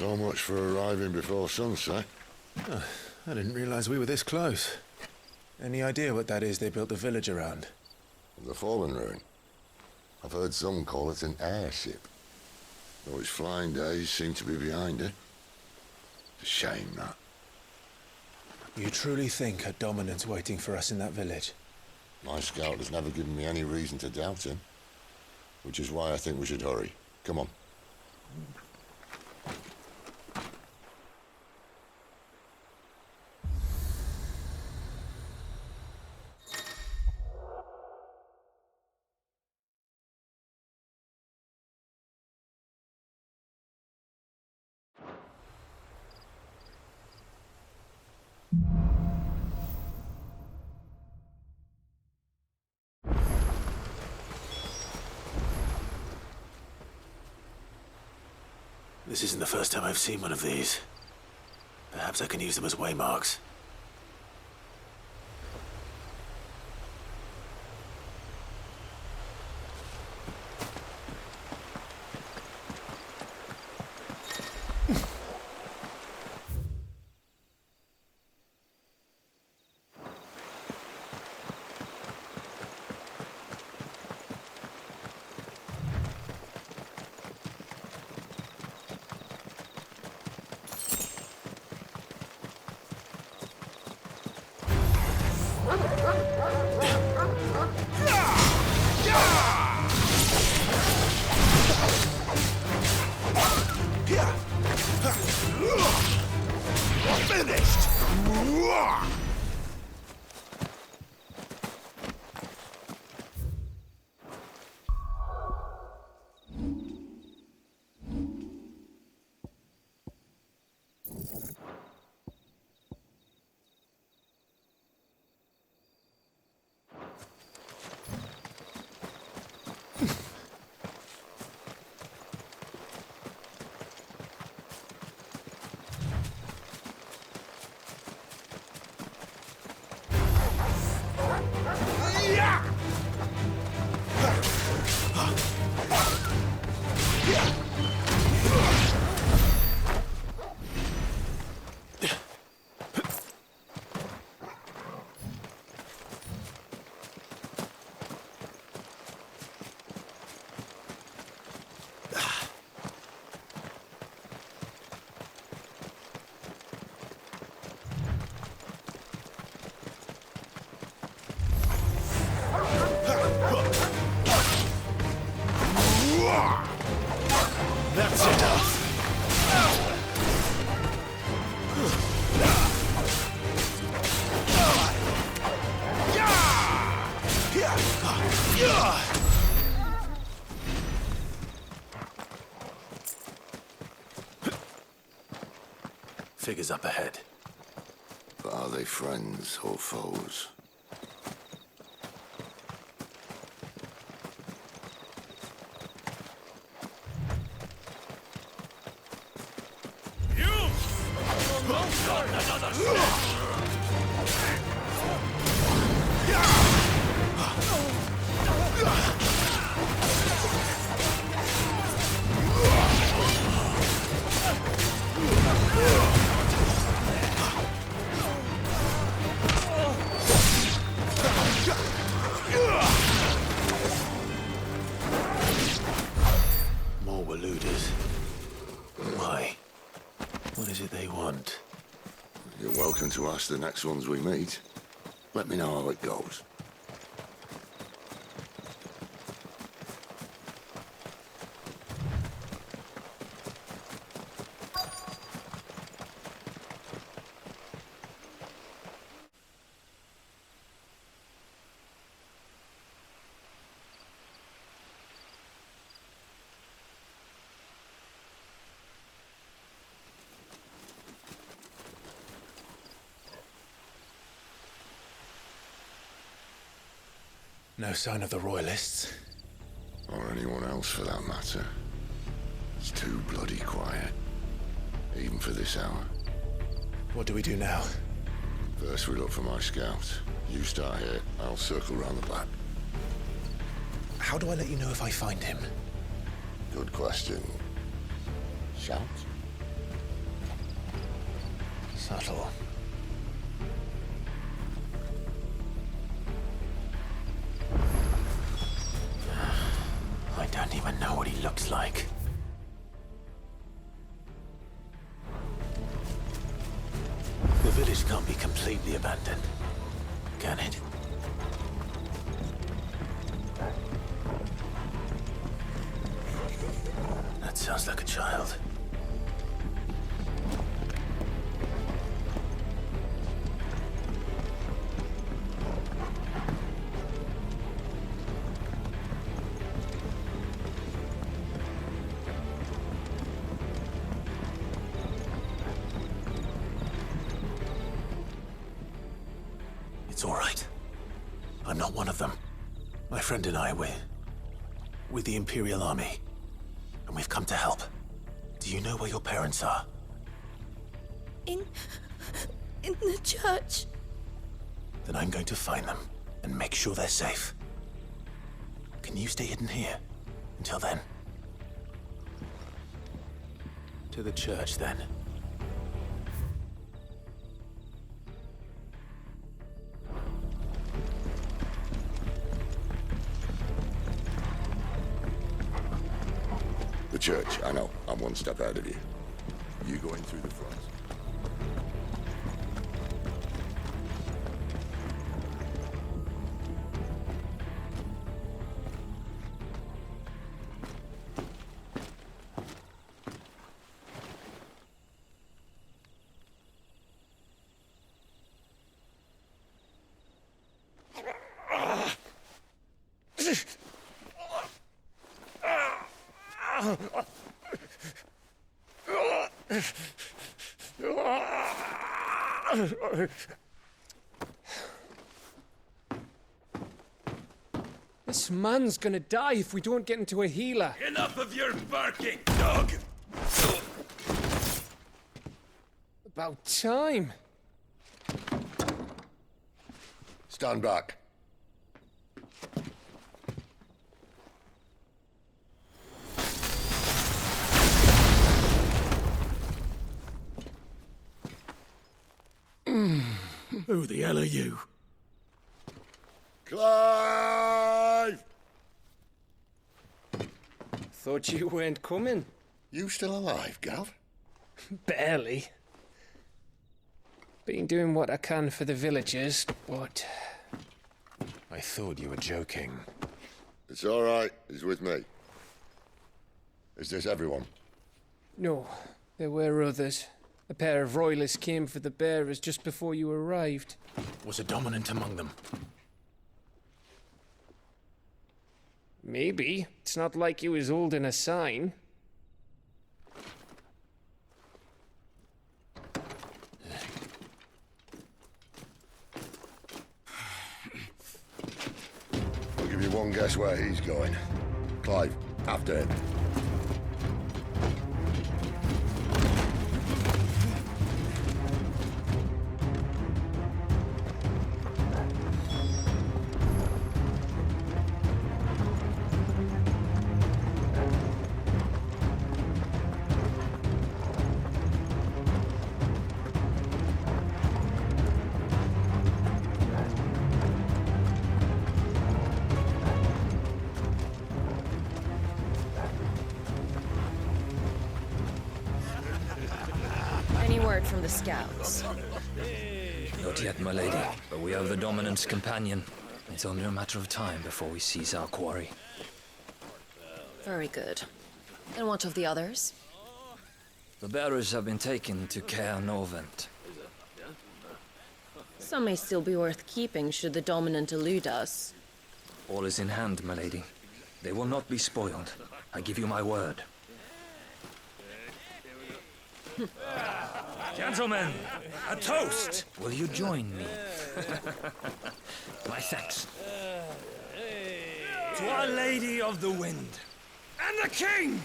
So much for arriving before sunset. Oh, I didn't realize we were this close. Any idea what that is they built the village around? The fallen ruin. I've heard some call it an airship. Though its flying days seem to be behind it. It's a shame, that. You truly think a dominant's waiting for us in that village? My scout has never given me any reason to doubt him. Which is why I think we should hurry. Come on. This isn't the first time I've seen one of these. Perhaps I can use them as waymarks. That's enough. Figures up ahead. But are they friends or foes? More Waluders. Why? What is it they want? You're welcome to ask the next ones we meet. Let me know how it goes. No sign of the Royalists. Or anyone else for that matter. It's too bloody quiet. Even for this hour. What do we do now? First we look for my scout. You start here, I'll circle round the back. How do I let you know if I find him? Good question. Shout? Subtle. I don't even know what he looks like. The village can't be completely abandoned, can it? That sounds like a child. It's all right. I'm not one of them. My friend and I, we're with the Imperial Army, and we've come to help. Do you know where your parents are? In the church. Then I'm going to find them and make sure they're safe. Can you stay hidden here until then? To the church, then. The church, I know. I'm one step ahead of you. You going through the front? This man's gonna die if we don't get into a healer. Enough of your barking, dog! About time. Stand back. Who the hell are you? Clive! Thought you weren't coming. You still alive, Gav? Barely. Been doing what I can for the villagers, but... I thought you were joking. It's all right. He's with me. Is this everyone? No, there were others. A pair of royalists came for the bearers just before you arrived. Was a dominant among them? Maybe. It's not like he was holding a sign. I'll give you one guess where he's going. Clive, after him. Any word from the scouts? Not yet, my lady, but we have the Dominant's companion. It's only a matter of time before we seize our quarry. Very good. And what of the others? The bearers have been taken to Caer Novent. Some may still be worth keeping should the Dominant elude us. All is in hand, my lady. They will not be spoiled. I give you my word. Gentlemen, a toast! Will you join me? My thanks. To Our Lady of the Wind and the King!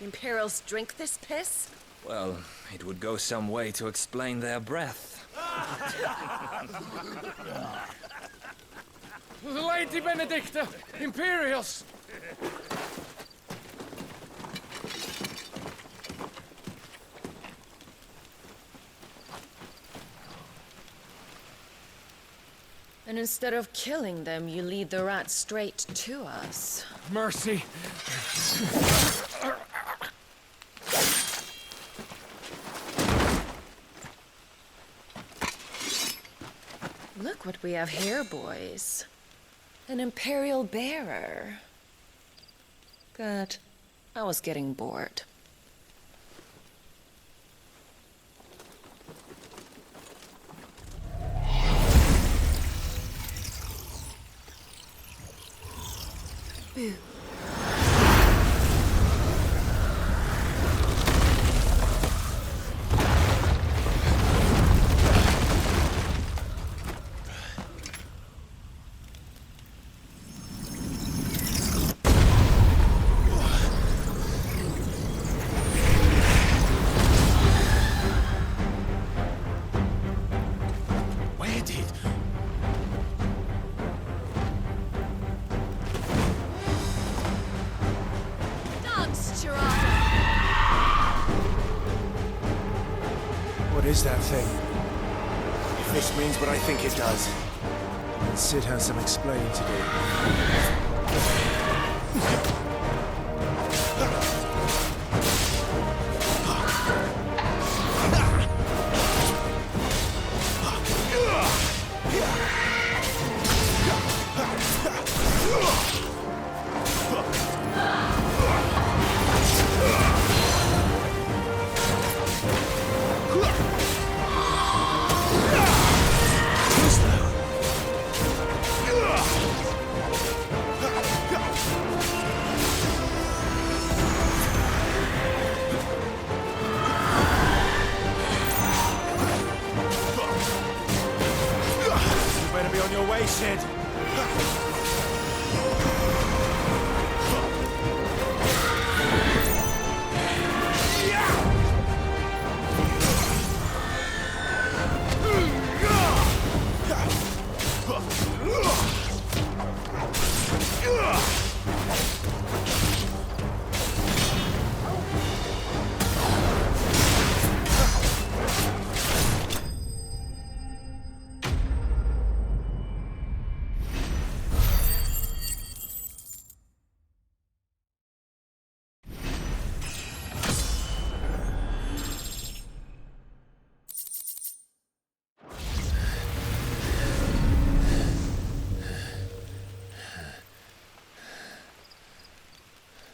Imperials drink this piss? Well, it would go some way to explain their breath. Lady Benedicta! Imperials! And instead of killing them, you lead the rats straight to us. Mercy. Look what we have here, boys. An Imperial bearer. Good. I was getting bored. Boo. Where did? What is that thing? If this means what I think it does. Sid has some explaining to do. Better be on your way, Sid.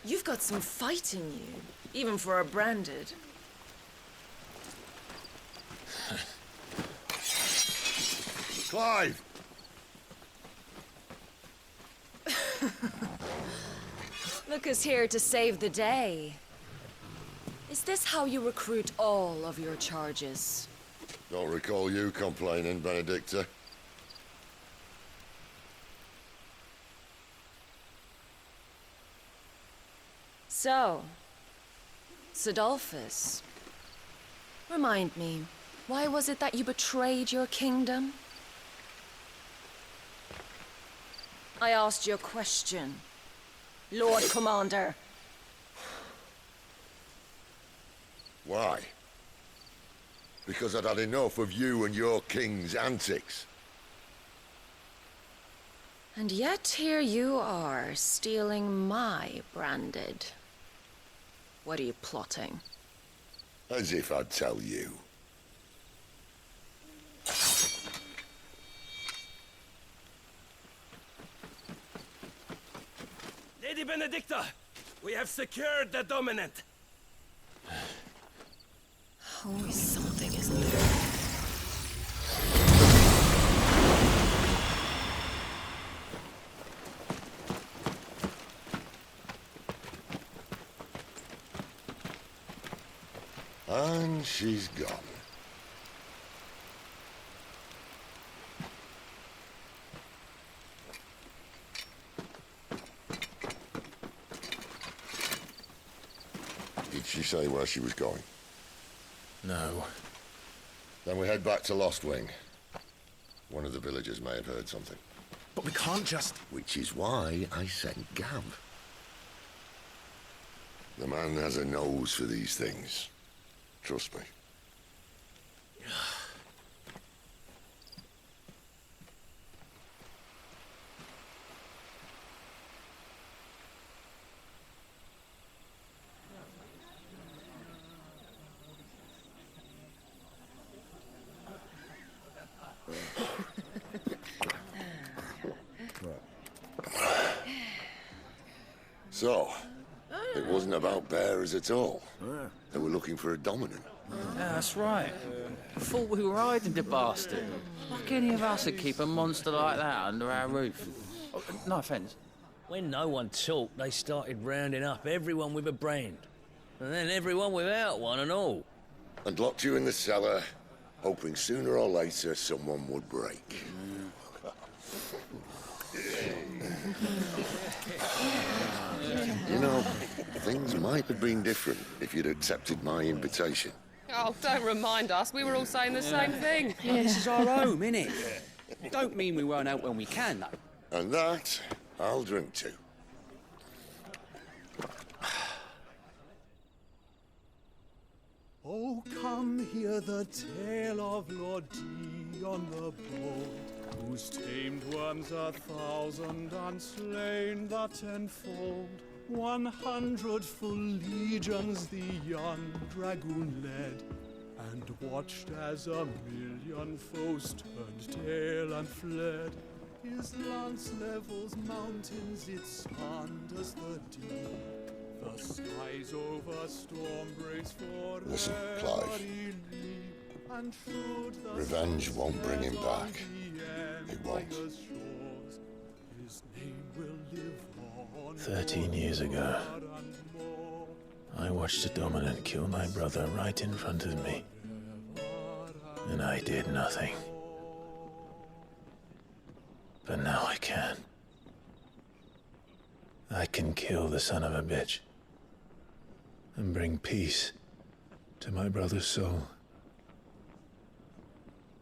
You've got some fight in you, even for a branded. Clive! Look who's here to save the day. Is this how you recruit all of your charges? Don't recall you complaining, Benedicta. So, Sidolphus, remind me, why was it that you betrayed your kingdom? I asked you a question, Lord Commander. Why? Because I'd had enough of you and your king's antics. And yet here you are, stealing my branded. What are you plotting? As if I'd tell you. Lady Benedicta, we have secured the dominant. Always something, isn't there? And she's gone. Did she say where she was going? No. Then we head back to Lost Wing. One of the villagers may have heard something. But we can't just... Which is why I sent Gav. The man has a nose for these things. Trust me. So, it wasn't about bearers at all. They were looking for a dominant. Yeah, that's right. Thought we were hiding the bastard. Like any of us would keep a monster like that under our roof. Oh, no offence. When no one talked, they started rounding up everyone with a brand. And then everyone without one and all. And locked you in the cellar, hoping sooner or later someone would break. You know, things might have been different if you'd accepted my invitation. Oh, don't remind us. We were all saying the same thing. Yeah, this is our home, innit? Don't mean we weren't out when we can, though. And that, I'll drink to. Oh, come hear the tale of Lord D on the bold, whose tamed worms 1,000 and slain the tenfold. 100 full legions the young dragoon led, and watched as 1,000,000 foes turned tail and fled. His lance levels mountains, it sanders the deep. The skies over storm breaks for Listen, Clive. Revenge won't bring him back. It won't. 13 years ago, I watched a dominant kill my brother right in front of me. And I did nothing. But now I can. I can kill the son of a bitch and bring peace to my brother's soul.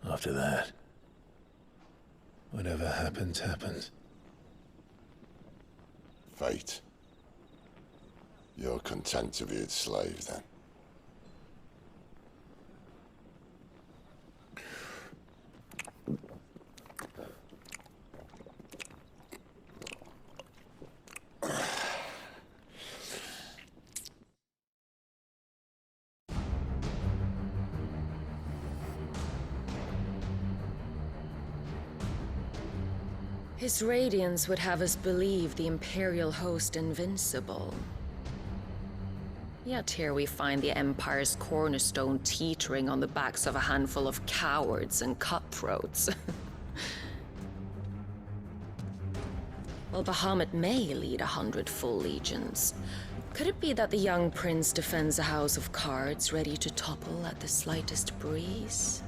After that, whatever happens, happens. Fate. You're content to be its slave, then? His radiance would have us believe the Imperial host invincible. Yet here we find the Empire's cornerstone teetering on the backs of a handful of cowards and cutthroats. Well, Bahamut may lead 100 full legions. Could it be that the young prince defends a house of cards ready to topple at the slightest breeze?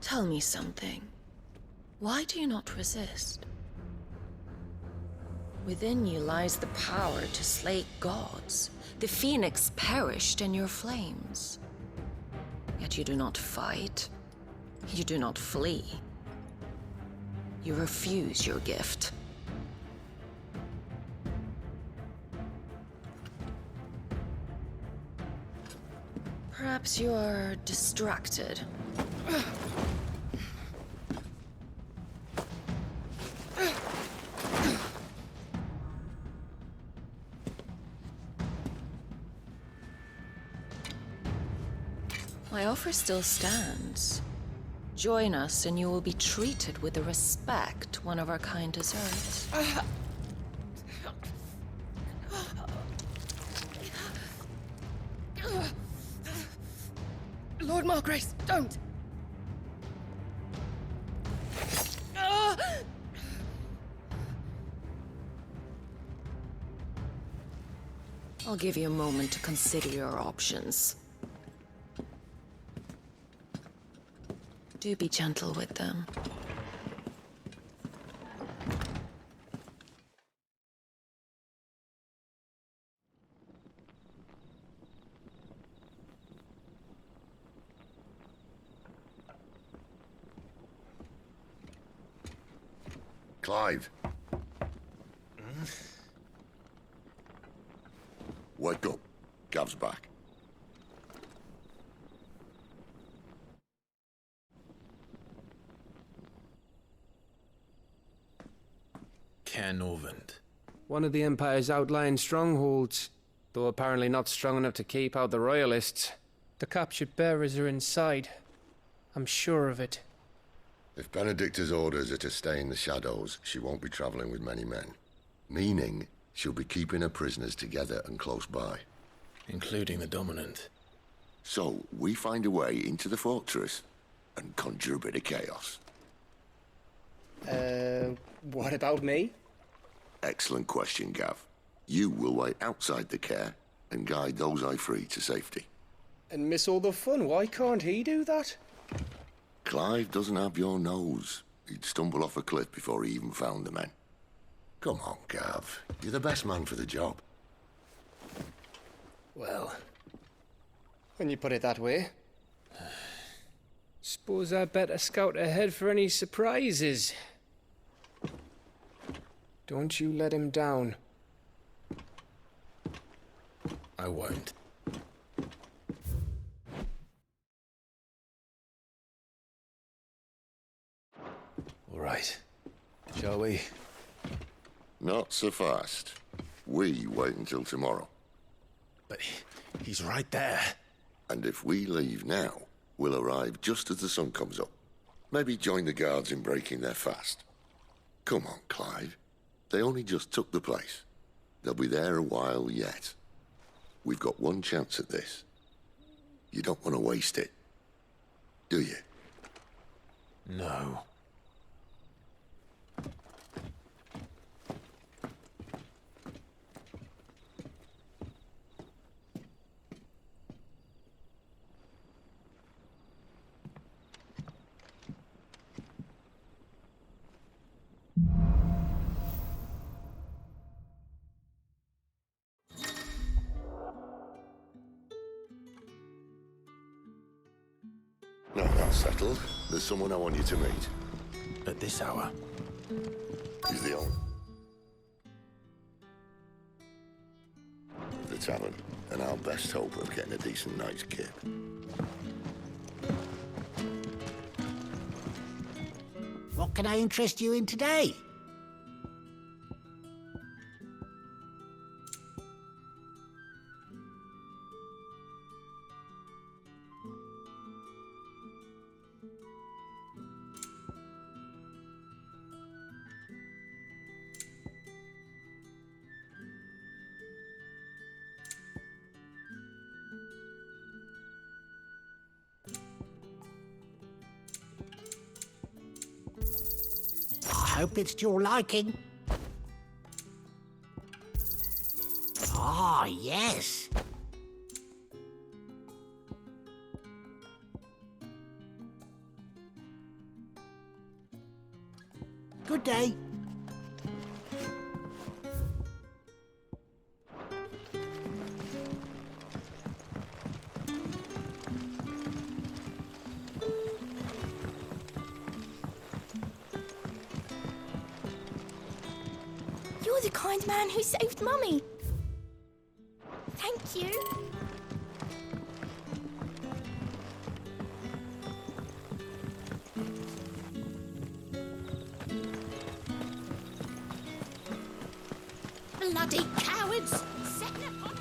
Tell me something. Why do you not resist? Within you lies the power to slay gods. The phoenix perished in your flames. Yet you do not fight. You do not flee. You refuse your gift. Perhaps you are distracted. My offer still stands. Join us and you will be treated with the respect one of our kind deserves. Lord Margrace, don't! I'll give you a moment to consider your options. Do be gentle with them. Clive. Wake up. Gav's back. Canovant. One of the Empire's outlying strongholds, though apparently not strong enough to keep out the Royalists. The captured bearers are inside. I'm sure of it. If Benedicta's orders are to stay in the shadows, she won't be traveling with many men. Meaning, she'll be keeping her prisoners together and close by. Including the Dominant. So, we find a way into the fortress and conjure a bit of chaos. What about me? Excellent question, Gav. You will wait outside the care and guide those I free to safety. And miss all the fun. Why can't he do that? Clive doesn't have your nose. He'd stumble off a cliff before he even found the men. Come on, Gav. You're the best man for the job. Well, when you put it that way. Suppose I'd better scout ahead for any surprises. Don't you let him down. I won't. All right. Shall we? Not so fast. We wait until tomorrow. But he's right there. And if we leave now, we'll arrive just as the sun comes up. Maybe join the guards in breaking their fast. Come on, Clive. They only just took the place. They'll be there a while yet. We've got one chance at this. You don't want to waste it, do you? No. No, that's settled. There's someone I want you to meet. At this hour. He's the owner of the tavern, and our best hope of getting a decent night's kip. What can I interest you in today? I hope it's to your liking. Ah, yes. Good day. You're the kind man who saved Mummy. Thank you. Bloody cowards! Setting it on us.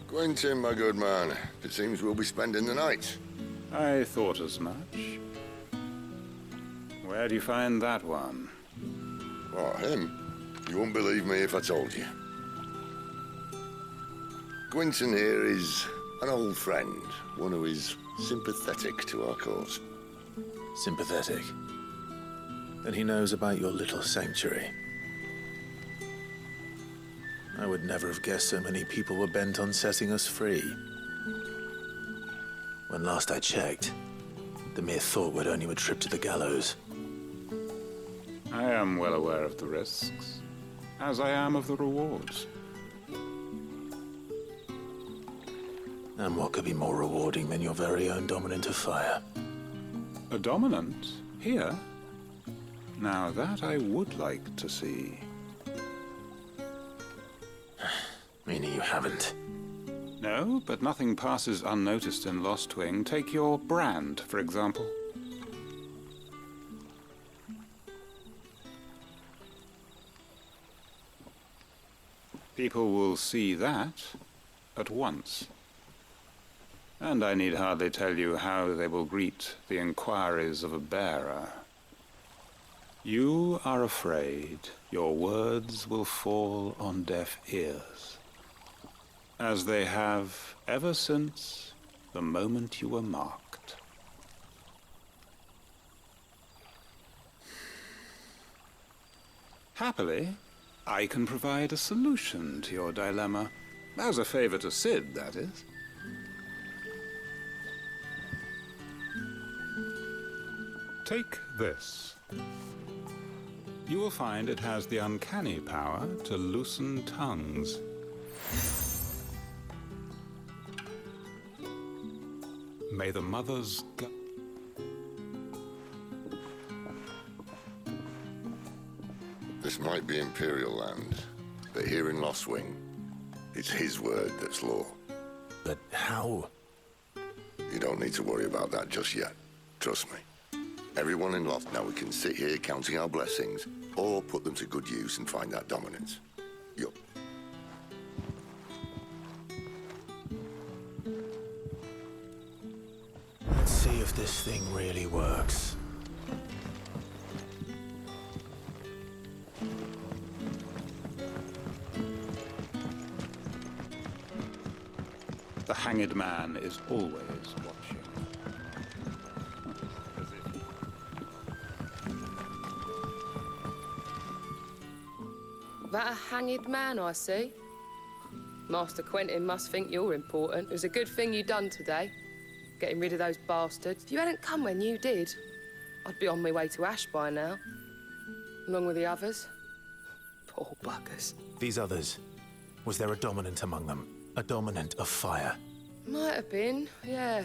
Quentin, my good man. It seems we'll be spending the night. I thought as much. Where do you find that one? What, him? You wouldn't believe me if I told you. Gwynton here is an old friend, one who is sympathetic to our cause. Sympathetic? Then he knows about your little sanctuary. I would never have guessed so many people were bent on setting us free. When last I checked, the mere thought would earn you a trip to the gallows. I am well aware of the risks, as I am of the rewards. And what could be more rewarding than your very own dominant of fire? A dominant? Here? Now that I would like to see. Meaning you haven't? No, but nothing passes unnoticed in Lost Wing. Take your brand, for example. People will see that at once. And I need hardly tell you how they will greet the inquiries of a bearer. You are afraid your words will fall on deaf ears, as they have ever since the moment you were marked. Happily, I can provide a solution to your dilemma. As a favor to Sid, that is. Take this. You will find it has the uncanny power to loosen tongues. May the mother's This might be Imperial land, but here in Lost Wing, it's his word that's law. But how? You don't need to worry about that just yet. Trust me. Everyone in Lost, now we can sit here counting our blessings, or put them to good use and find that dominance. Yup. Let's see if this thing really works. The hanged man is always watching. That a hanged man, I see. Master Quentin must think you're important. It was a good thing you done today, getting rid of those bastards. If you hadn't come when you did, I'd be on my way to Ash by now, along with the others. Poor buggers. These others, was there a dominant among them? A dominant of fire? Might have been, yeah.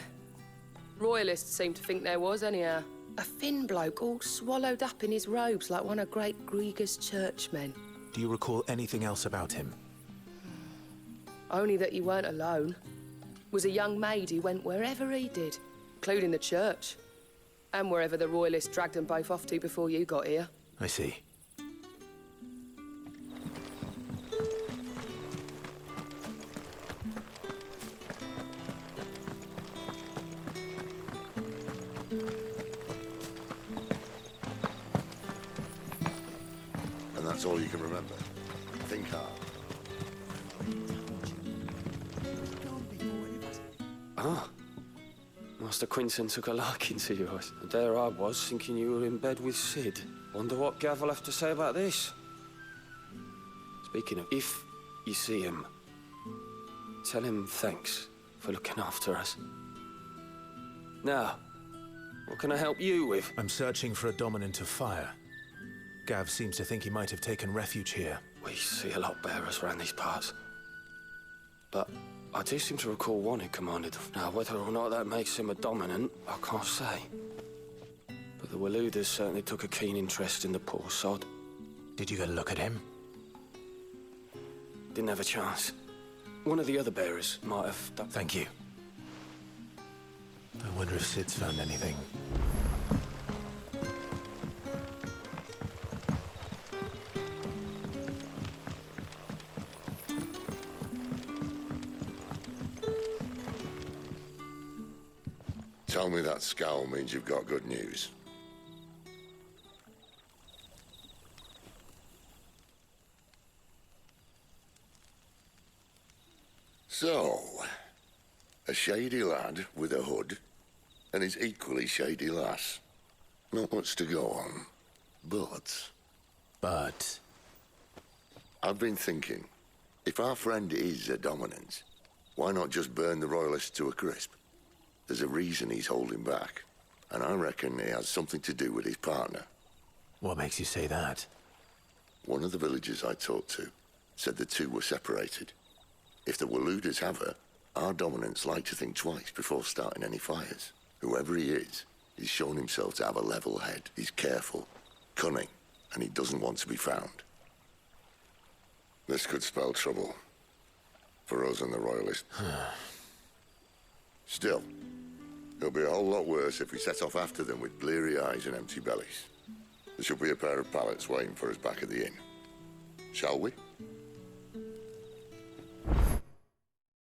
Royalists seem to think there was, anyhow. A thin bloke all swallowed up in his robes like one of Great Grieger's churchmen. Do you recall anything else about him? Only that he weren't alone. Was a young maid who went wherever he did, including the church. And wherever the Royalists dragged them both off to before you got here. I see. And that's all you can remember. Think hard. Ah. Master Quinton took a liking to you. There I was, thinking you were in bed with Sid. Wonder what Gav will have to say about this. Speaking of, if you see him, tell him thanks for looking after us. Now, what can I help you with? I'm searching for a dominant of fire. Gav seems to think he might have taken refuge here. We see a lot bearers around these parts. But I do seem to recall one who commanded. Now, whether or not that makes him a dominant, I can't say. But the Waluders certainly took a keen interest in the poor sod. Did you get a look at him? Didn't have a chance. One of the other bearers might have done. Thank you. I wonder if Sid's found anything. Tell me that scowl means you've got good news. So, a shady lad with a hood, and his equally shady lass. Not much to go on, but... But? I've been thinking, if our friend is a dominant, why not just burn the Royalists to a crisp? There's a reason he's holding back, and I reckon he has something to do with his partner. What makes you say that? One of the villagers I talked to said the two were separated. If the Waluders have her, our dominants like to think twice before starting any fires. Whoever he is, he's shown himself to have a level head. He's careful, cunning, and he doesn't want to be found. This could spell trouble for us and the Royalists. Still, it'll be a whole lot worse if we set off after them with bleary eyes and empty bellies. There should be a pair of pallets waiting for us back at the inn. Shall we?